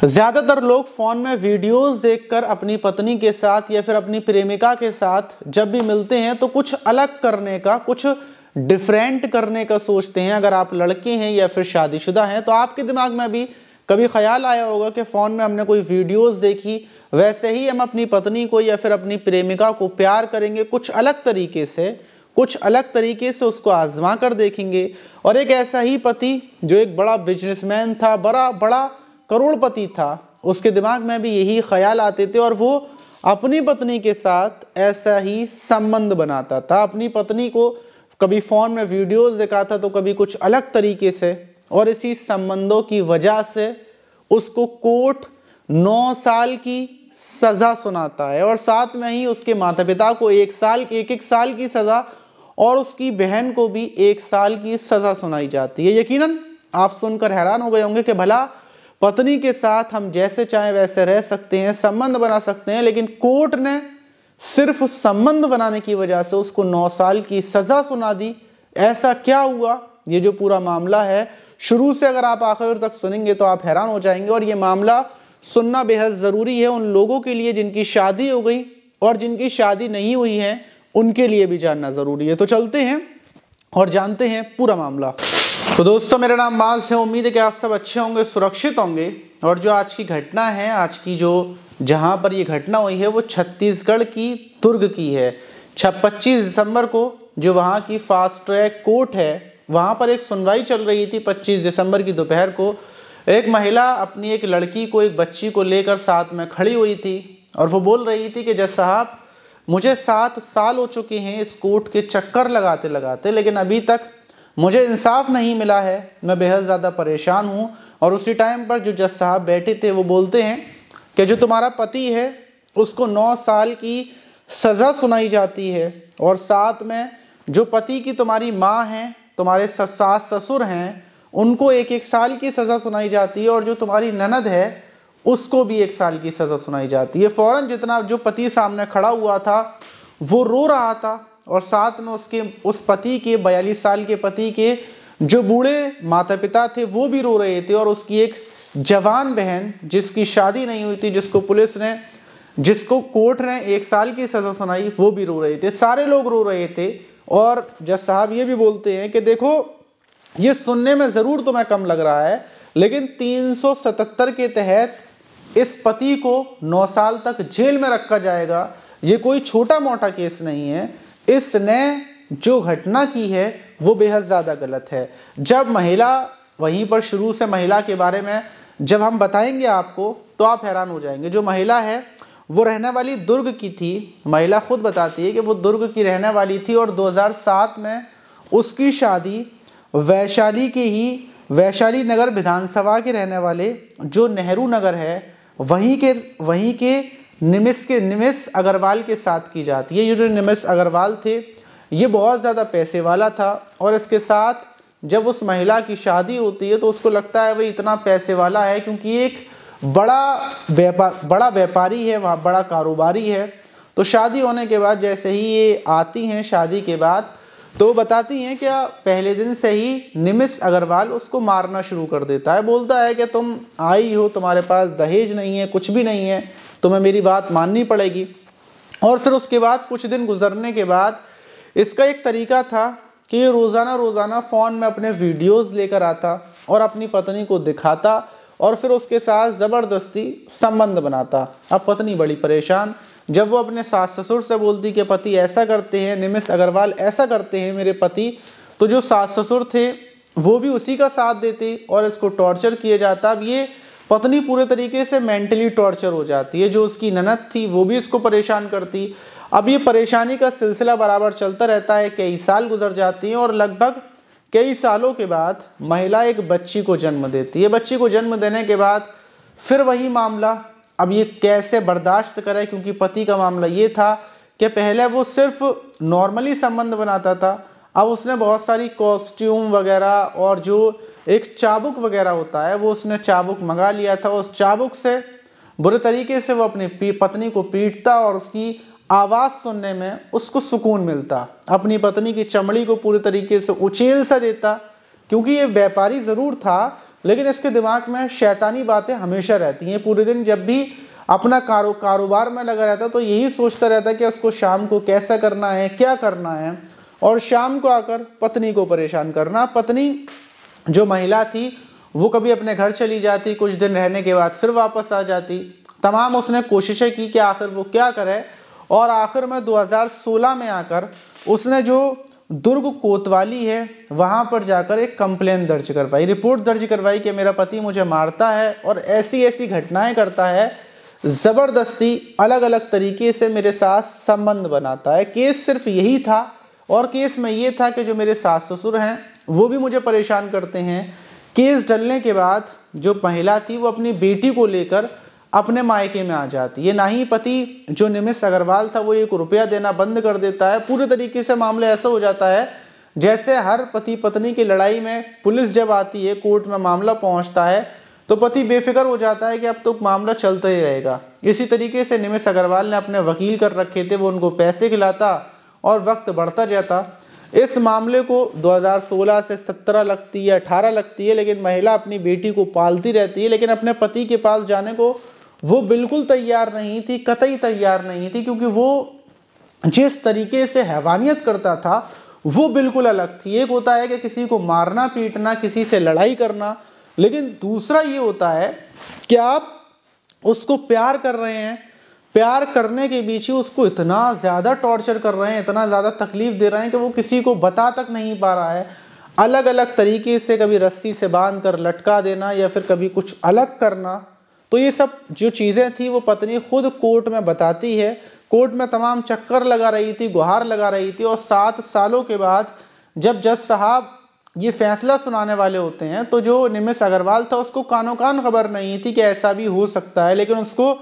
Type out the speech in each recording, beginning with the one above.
ज्यादातर लोग फोन में वीडियोस देखकर अपनी पत्नी के साथ या फिर अपनी प्रेमिका के साथ जब भी मिलते हैं तो कुछ अलग करने का, कुछ डिफरेंट करने का सोचते हैं। अगर आप लड़के हैं या फिर शादीशुदा हैं तो आपके दिमाग में भी कभी ख्याल आया होगा कि फोन में हमने कोई वीडियोस देखी, वैसे ही हम अपनी पत्नी को या फिर अपनी प्रेमिका को प्यार करेंगे, कुछ अलग तरीके से उसको आजमा कर देखेंगे। और एक ऐसा ही पति जो एक बड़ा बिजनेसमैन था, बड़ा करोड़पति था, उसके दिमाग में भी यही ख्याल आते थे और वो अपनी पत्नी के साथ ऐसा ही संबंध बनाता था। अपनी पत्नी को कभी फोन में वीडियोस दिखाता तो कभी कुछ अलग तरीके से, और इसी संबंधों की वजह से उसको कोर्ट 9 साल की सजा सुनाता है और साथ में ही उसके माता पिता को 1 साल की सजा और उसकी बहन को भी 1 साल की सजा सुनाई जाती है। यकीनन आप सुनकर हैरान हो गए होंगे कि भला पत्नी के साथ हम जैसे चाहें वैसे रह सकते हैं, संबंध बना सकते हैं, लेकिन कोर्ट ने सिर्फ संबंध बनाने की वजह से उसको 9 साल की सजा सुना दी। ऐसा क्या हुआ? ये जो पूरा मामला है, शुरू से अगर आप आखिर तक सुनेंगे तो आप हैरान हो जाएंगे। और ये मामला सुनना बेहद ज़रूरी है उन लोगों के लिए जिनकी शादी हो गई, और जिनकी शादी नहीं हुई है उनके लिए भी जानना ज़रूरी है। तो चलते हैं और जानते हैं पूरा मामला। तो दोस्तों, मेरा नाम माज है। उम्मीद है कि आप सब अच्छे होंगे, सुरक्षित होंगे। और जो आज की घटना है, आज की जहां पर ये घटना हुई है वो छत्तीसगढ़ की दुर्ग की है। 25 दिसंबर को जो वहां की फास्ट ट्रैक कोर्ट है, वहां पर एक सुनवाई चल रही थी। 25 दिसंबर की दोपहर को एक महिला अपनी एक लड़की को, एक बच्ची को लेकर साथ में खड़ी हुई थी और वो बोल रही थी कि जज साहब, मुझे 7 साल हो चुके हैं इस कोर्ट के चक्कर लगाते लगाते, लेकिन अभी तक मुझे इंसाफ नहीं मिला है। मैं बेहद ज़्यादा परेशान हूँ। और उसी टाइम पर जो जज साहब बैठे थे वो बोलते हैं कि जो तुम्हारा पति है उसको 9 साल की सज़ा सुनाई जाती है, और साथ में जो पति की तुम्हारी माँ हैं, तुम्हारे सास ससुर हैं, उनको 1 साल की सज़ा सुनाई जाती है, और जो तुम्हारी ननद है उसको भी 1 साल की सज़ा सुनाई जाती है। फ़ौरन जितना जो पति सामने खड़ा हुआ था वो रो रहा था, और साथ में उस पति के 42 साल के पति के जो बूढ़े माता पिता थे वो भी रो रहे थे, और उसकी एक जवान बहन जिसकी शादी नहीं हुई थी, जिसको कोर्ट ने 1 साल की सज़ा सुनाई, वो भी रो रहे थे। सारे लोग रो रहे थे। और जज साहब ये भी बोलते हैं कि देखो, ये सुनने में ज़रूर तुम्हें कम लग रहा है, लेकिन 377 के तहत इस पति को 9 साल तक जेल में रखा जाएगा। ये कोई छोटा मोटा केस नहीं है। इसने जो घटना की है वो बेहद ज़्यादा गलत है। जब महिला, वहीं पर शुरू से महिला के बारे में जब हम बताएंगे आपको तो आप हैरान हो जाएंगे। जो महिला है वो रहने वाली दुर्ग की थी। महिला खुद बताती है कि वो दुर्ग की रहने वाली थी, और 2007 में उसकी शादी वैशाली नगर विधानसभा के रहने वाले जो नेहरू नगर है वहीं के निमिष अग्रवाल के साथ की जाती है। ये जो निमिष अग्रवाल थे ये बहुत ज़्यादा पैसे वाला था, और इसके साथ जब उस महिला की शादी होती है तो उसको लगता है भाई इतना पैसे वाला है, क्योंकि एक बड़ा व्यापारी है, वहाँ बड़ा कारोबारी है। तो शादी होने के बाद जैसे ही ये आती हैं शादी के बाद, तो बताती हैं कि पहले दिन से ही निमिष अग्रवाल उसको मारना शुरू कर देता है। बोलता है कि तुम आई हो, तुम्हारे पास दहेज नहीं है, कुछ भी नहीं है, तुम्हें मेरी बात माननी पड़ेगी। और फिर उसके बाद कुछ दिन गुजरने के बाद इसका एक तरीका था कि ये रोज़ाना फ़ोन में अपने वीडियोस लेकर आता और अपनी पत्नी को दिखाता, और फिर उसके साथ ज़बरदस्ती संबंध बनाता। अब पत्नी बड़ी परेशान। जब वो अपने सास ससुर से बोलती कि पति ऐसा करते हैं, निमिष अग्रवाल ऐसा करते हैं मेरे पति, तो जो सास ससुर थे वो भी उसी का साथ देते और इसको टॉर्चर किया जाता। अब ये पत्नी पूरे तरीके से मेंटली टॉर्चर हो जाती है। जो उसकी ननद थी वो भी इसको परेशान करती। अब ये परेशानी का सिलसिला बराबर चलता रहता है। कई साल गुजर जाती हैं, और लगभग कई सालों के बाद महिला एक बच्ची को जन्म देती है। बच्ची को जन्म देने के बाद फिर वही मामला। अब ये कैसे बर्दाश्त करे, क्योंकि पति का मामला ये था कि पहले वो सिर्फ नॉर्मली संबंध बनाता था, अब उसने बहुत सारी कॉस्ट्यूम वगैरह और जो एक चाबुक वगैरह होता है वो उसने चाबुक मंगा लिया था। उस चाबुक से बुरे तरीके से वो अपनी पत्नी को पीटता और उसकी आवाज़ सुनने में उसको सुकून मिलता। अपनी पत्नी की चमड़ी को पूरी तरीके से उचेल सा देता, क्योंकि ये व्यापारी ज़रूर था लेकिन इसके दिमाग में शैतानी बातें हमेशा रहती हैं। पूरे दिन जब भी अपना कारोबार में लगा रहता है तो यही सोचता रहता है कि उसको शाम को कैसा करना है, क्या करना है, और शाम को आकर पत्नी को परेशान करना। पत्नी जो महिला थी वो कभी अपने घर चली जाती, कुछ दिन रहने के बाद फिर वापस आ जाती। तमाम उसने कोशिशें की कि आखिर वो क्या करे, और आखिर में 2016 में आकर उसने जो दुर्ग कोतवाली है वहाँ पर जाकर एक कंप्लेन दर्ज करवाई, रिपोर्ट दर्ज करवाई कि मेरा पति मुझे मारता है और ऐसी ऐसी घटनाएं करता है, ज़बरदस्ती अलग अलग तरीके से मेरे साथ संबंध बनाता है। केस सिर्फ यही था, और केस में ये था कि जो मेरे सास ससुर हैं वो भी मुझे परेशान करते हैं। केस डलने के बाद जो महिला थी वो अपनी बेटी को लेकर अपने मायके में आ जाती है। ना ही पति जो निमिष अग्रवाल था वो 1 रुपया देना बंद कर देता है। पूरे तरीके से मामला ऐसा हो जाता है जैसे हर पति पत्नी की लड़ाई में पुलिस जब आती है, कोर्ट में मामला पहुंचता है तो पति बेफिक्र हो जाता है कि अब तो मामला चलता ही रहेगा। इसी तरीके से निमिष अग्रवाल ने अपने वकील कर रखे थे, वो उनको पैसे खिलाता और वक्त बढ़ता जाता। इस मामले को 2016 से 17 लगती है, 18 लगती है, लेकिन महिला अपनी बेटी को पालती रहती है, लेकिन अपने पति के पास जाने को वो बिल्कुल तैयार नहीं थी, कतई तैयार नहीं थी, क्योंकि वो जिस तरीके से हैवानियत करता था वो बिल्कुल अलग थी। एक होता है कि किसी को मारना पीटना, किसी से लड़ाई करना, लेकिन दूसरा ये होता है कि आप उसको प्यार कर रहे हैं, प्यार करने के बीच ही उसको इतना ज़्यादा टॉर्चर कर रहे हैं, इतना ज़्यादा तकलीफ दे रहे हैं कि वो किसी को बता तक नहीं पा रहा है। अलग अलग तरीके से कभी रस्सी से बांध कर लटका देना या फिर कभी कुछ अलग करना। तो ये सब जो चीज़ें थी वो पत्नी खुद कोर्ट में बताती है। कोर्ट में तमाम चक्कर लगा रही थी, गुहार लगा रही थी, और 7 सालों के बाद जब जज साहब ये फैसला सुनाने वाले होते हैं तो जो निमिष अग्रवाल था उसको कानो कान खबर नहीं थी कि ऐसा भी हो सकता है, लेकिन उसको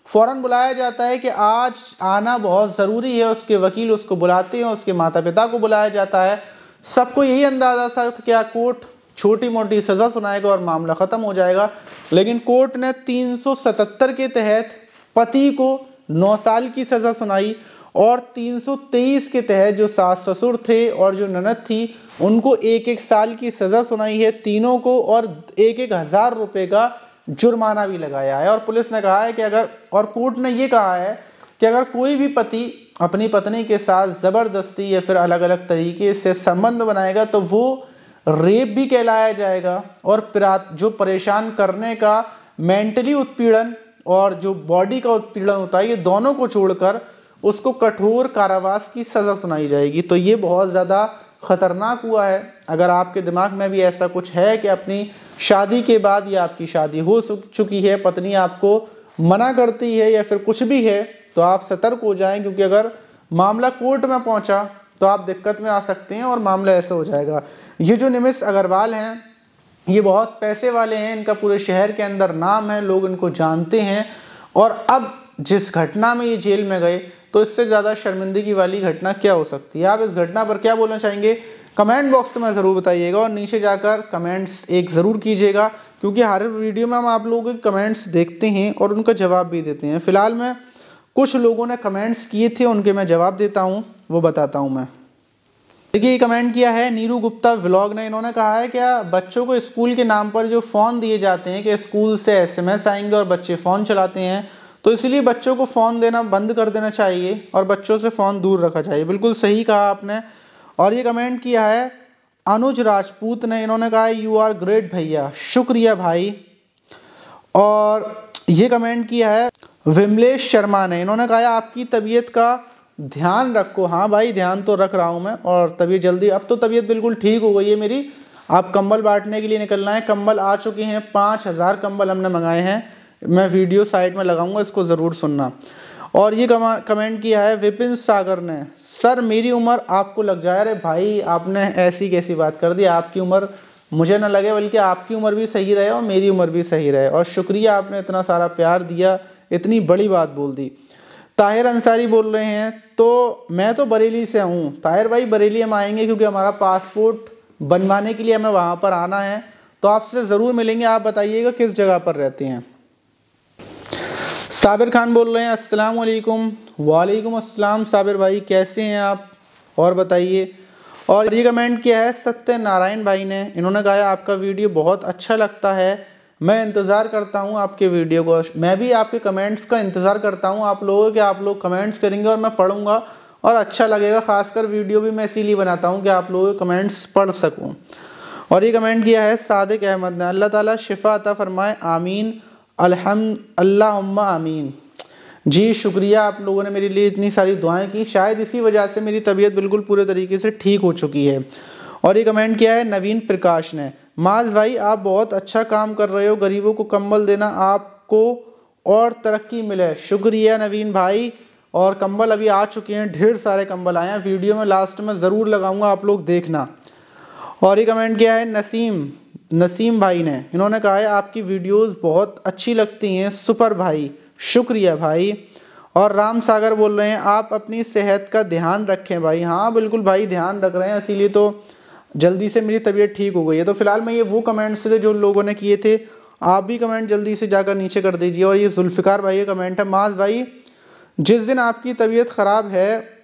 फौरन बुलाया जाता है कि आज आना बहुत ज़रूरी है। उसके वकील उसको बुलाते हैं, उसके माता पिता को बुलाया जाता है। सबको यही अंदाज़ा था कि क्या कोर्ट छोटी मोटी सज़ा सुनाएगा और मामला ख़त्म हो जाएगा, लेकिन कोर्ट ने 377 के तहत पति को 9 साल की सज़ा सुनाई, और 323 के तहत जो सास ससुर थे और जो ननद थी उनको 1-1 साल की सज़ा सुनाई है तीनों को, और 1-1 हज़ार रुपये का जुर्माना भी लगाया है। और पुलिस ने कहा है कि अगर, और कोर्ट ने ये कहा है कि अगर कोई भी पति अपनी पत्नी के साथ ज़बरदस्ती या फिर अलग अलग तरीके से संबंध बनाएगा तो वो रेप भी कहलाया जाएगा, और जो परेशान करने का मेंटली उत्पीड़न और जो बॉडी का उत्पीड़न होता है, ये दोनों को छोड़कर उसको कठोर कारावास की सज़ा सुनाई जाएगी। तो ये बहुत ज़्यादा ख़तरनाक हुआ है। अगर आपके दिमाग में भी ऐसा कुछ है कि अपनी शादी के बाद या आपकी शादी हो चुकी है, पत्नी आपको मना करती है या फिर कुछ भी है, तो आप सतर्क हो जाएं, क्योंकि अगर मामला कोर्ट में पहुंचा तो आप दिक्कत में आ सकते हैं और मामला ऐसा हो जाएगा। ये जो निमिष अग्रवाल हैं ये बहुत पैसे वाले हैं, इनका पूरे शहर के अंदर नाम है, लोग इनको जानते हैं, और अब जिस घटना में ये जेल में गए तो इससे ज़्यादा शर्मिंदगी वाली घटना क्या हो सकती है। आप इस घटना पर क्या बोलना चाहेंगे कमेंट बॉक्स में ज़रूर बताइएगा, और नीचे जाकर कमेंट्स एक ज़रूर कीजिएगा, क्योंकि हर वीडियो में हम आप लोगों के कमेंट्स देखते हैं और उनका जवाब भी देते हैं। फ़िलहाल मैं कुछ लोगों ने कमेंट्स किए थे उनके मैं जवाब देता हूँ, वो बताता हूँ मैं। देखिए ये कमेंट किया है नीरू गुप्ता व्लॉग ने। इन्होंने कहा है क्या बच्चों को स्कूल के नाम पर जो फ़ोन दिए जाते हैं कि स्कूल से SMS आएंगे और बच्चे फ़ोन चलाते हैं, तो इसलिए बच्चों को फ़ोन देना बंद कर देना चाहिए और बच्चों से फ़ोन दूर रखा चाहिए। बिल्कुल सही कहा आपने। और ये कमेंट किया है अनुज राजपूत ने। इन्होंने कहा है यू आर ग्रेट भैया, शुक्रिया भाई। और ये कमेंट किया है विमलेश शर्मा ने। इन्होंने कहा है आपकी तबीयत का ध्यान रखो। हाँ भाई ध्यान तो रख रहा हूँ मैं, और तबीयत जल्दी, अब तो तबीयत बिल्कुल ठीक हो गई है मेरी। आप कंबल बांटने के लिए निकलना है, कंबल आ चुके हैं, 5000 कंबल हमने मंगाए हैं। मैं वीडियो साइड में लगाऊंगा, इसको ज़रूर सुनना। और ये कमेंट किया है विपिन सागर ने। सर मेरी उम्र आपको लग जाए। अरे भाई आपने ऐसी कैसी बात कर दी, आपकी उम्र मुझे ना लगे, बल्कि आपकी उम्र भी सही रहे और मेरी उम्र भी सही रहे। और शुक्रिया आपने इतना सारा प्यार दिया, इतनी बड़ी बात बोल दी। ताहिर अंसारी बोल रहे हैं तो मैं तो बरेली से हूँ। ताहिर भाई बरेली हम आएंगे क्योंकि हमारा पासपोर्ट बनवाने के लिए हमें वहाँ पर आना है, तो आपसे ज़रूर मिलेंगे। आप बताइएगा किस जगह पर रहते हैं। साबिर खान बोल रहे हैं अस्सलाम वालेकुम। वालेकुम अस्सलाम साबिर भाई, कैसे हैं आप और बताइए। और ये कमेंट किया है सत्यनारायण भाई ने, इन्होंने कहा आपका वीडियो बहुत अच्छा लगता है, मैं इंतज़ार करता हूँ आपके वीडियो को। मैं भी आपके कमेंट्स का इंतज़ार करता हूँ आप लोगों के, आप लोग कमेंट्स करेंगे और मैं पढ़ूँगा और अच्छा लगेगा। खासकर वीडियो भी मैं इसीलिए बनाता हूँ कि आप लोगों के कमेंट्स पढ़ सकूँ। और ये कमेंट किया है सादिक अहमद ने, अल्लाह ताला शिफा अता फरमाए, आमीन अल्लाहुम्मा आमीन। जी शुक्रिया, आप लोगों ने मेरे लिए इतनी सारी दुआएं की, शायद इसी वजह से मेरी तबीयत बिल्कुल पूरे तरीके से ठीक हो चुकी है। और ये कमेंट किया है नवीन प्रकाश ने, माज भाई आप बहुत अच्छा काम कर रहे हो, गरीबों को कंबल देना आपको और तरक्की मिले। शुक्रिया नवीन भाई, और कंबल अभी आ चुके हैं, ढेर सारे कंबल आए हैं, वीडियो में लास्ट में ज़रूर लगाऊंगा, आप लोग देखना। और ये कमेंट किया है नसीम भाई ने, इन्होंने कहा है आपकी वीडियोस बहुत अच्छी लगती हैं सुपर भाई, शुक्रिया भाई। और राम सागर बोल रहे हैं आप अपनी सेहत का ध्यान रखें भाई। हाँ बिल्कुल भाई, ध्यान रख रहे हैं, इसीलिए तो जल्दी से मेरी तबीयत ठीक हो गई है। तो फिलहाल मैं ये वो कमेंट्स थे जो लोगों ने किए थे, आप भी कमेंट जल्दी से जाकर नीचे कर दीजिए। और ये जुल्फ़िकार भाई का कमेंट है, माज भाई जिस दिन आपकी तबीयत ख़राब है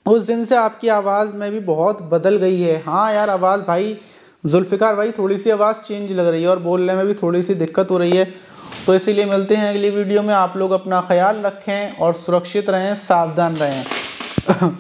उस दिन से आपकी आवाज़ में भी बहुत बदल गई है। हाँ यार, आवाज़ भाई जुल्फ़िकार भाई थोड़ी सी आवाज़ चेंज लग रही है और बोलने में भी थोड़ी सी दिक्कत हो रही है। तो इसीलिए मिलते हैं अगली वीडियो में, आप लोग अपना ख्याल रखें और सुरक्षित रहें, सावधान रहें।